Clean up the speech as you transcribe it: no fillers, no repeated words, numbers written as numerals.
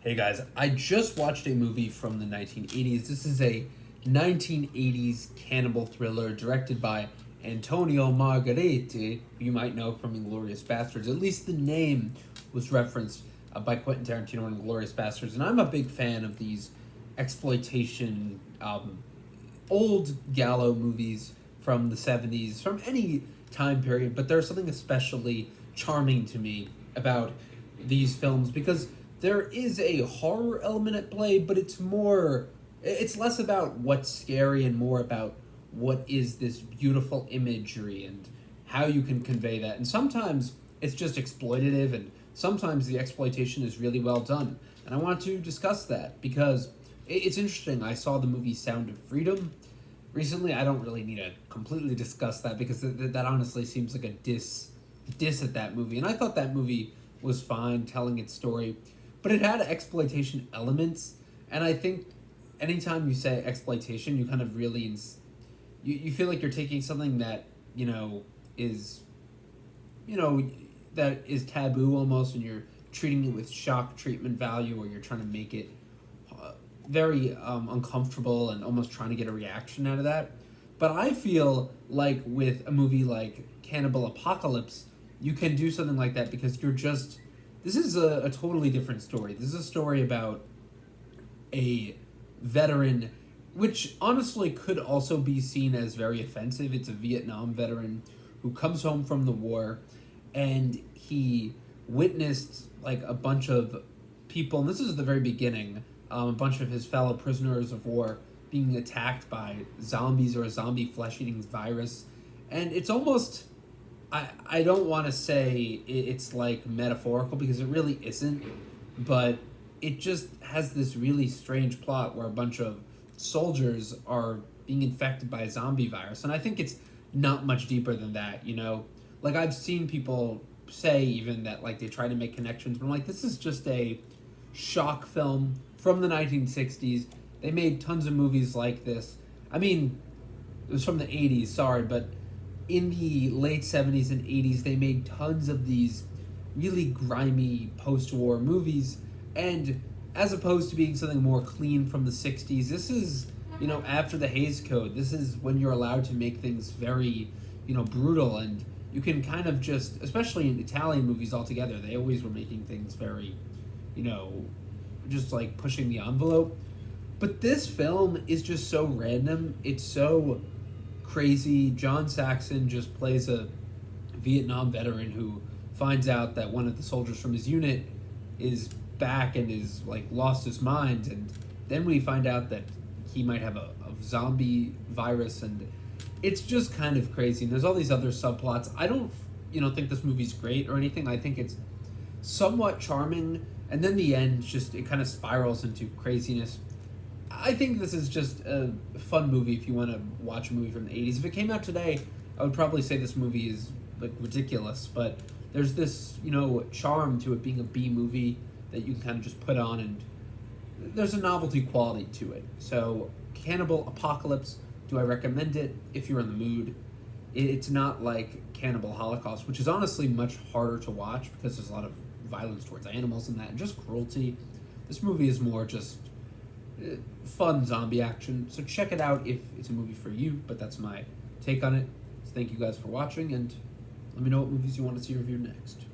Hey guys, I just watched a movie from the 1980s. This is a 1980s cannibal thriller directed by Antonio Margheriti, who you might know from Inglourious Basterds. At least the name was referenced by Quentin Tarantino in Inglourious Basterds. And I'm a big fan of these exploitation, old Gallo movies from the 70s, from any time period. But there's something especially charming to me about these films because there is a horror element at play, but it's less about what's scary and more about what is this beautiful imagery and how you can convey that. And sometimes it's just exploitative, and sometimes the exploitation is really well done. And I want to discuss that because it's interesting. I saw the movie Sound of Freedom recently. I don't really need to completely discuss that because that honestly seems like a diss at that movie. And I thought that movie was fine telling its story, but it had exploitation elements. And I think anytime you say exploitation, you kind of really you feel like you're taking something that is that is taboo almost, and you're treating it with shock treatment value, or you're trying to make it very uncomfortable and almost trying to get a reaction out of that. But I feel like with a movie like Cannibal Apocalypse, you can do something like that because this is a totally different story. This is a story about a veteran, which honestly could also be seen as very offensive. It's a Vietnam veteran who comes home from the war, and he witnessed like a bunch of people, and this is at the very beginning, a bunch of his fellow prisoners of war being attacked by zombies or a zombie flesh-eating virus. And it's almost, I don't want to say it's like metaphorical because it really isn't, but it just has this really strange plot where a bunch of soldiers are being infected by a zombie virus. And I think it's not much deeper than that, Like, I've seen people say even that, like, they try to make connections, but I'm like, this is just a shock film from the 1960s. They made tons of movies like this. I mean, it was from the 80s, sorry, but in the late 70s and 80s, they made tons of these really grimy post-war movies. And as opposed to being something more clean from the 60s, this is, after the Hays Code. This is when you're allowed to make things very, brutal. And you can kind of just, especially in Italian movies altogether, they always were making things very, just like pushing the envelope. But this film is just so random. It's so crazy. John Saxon just plays a Vietnam veteran who finds out that one of the soldiers from his unit is back and is like lost his mind, and then we find out that he might have a zombie virus, and it's just kind of crazy. And there's all these other subplots. I don't think this movie's great or anything. I think it's somewhat charming, and then the end it kind of spirals into craziness. I think this is just a fun movie if you want to watch a movie from the 80s. If it came out today, I would probably say this movie is like ridiculous, but there's this, charm to it being a B movie that you can kind of just put on, and there's a novelty quality to it. So, Cannibal Apocalypse, do I recommend it if you're in the mood? It's not like Cannibal Holocaust, which is honestly much harder to watch because there's a lot of violence towards animals in that, and just cruelty. This movie is more just fun zombie action, so check it out if it's a movie for you, but that's my take on it. So thank you guys for watching, and let me know what movies you want to see reviewed next.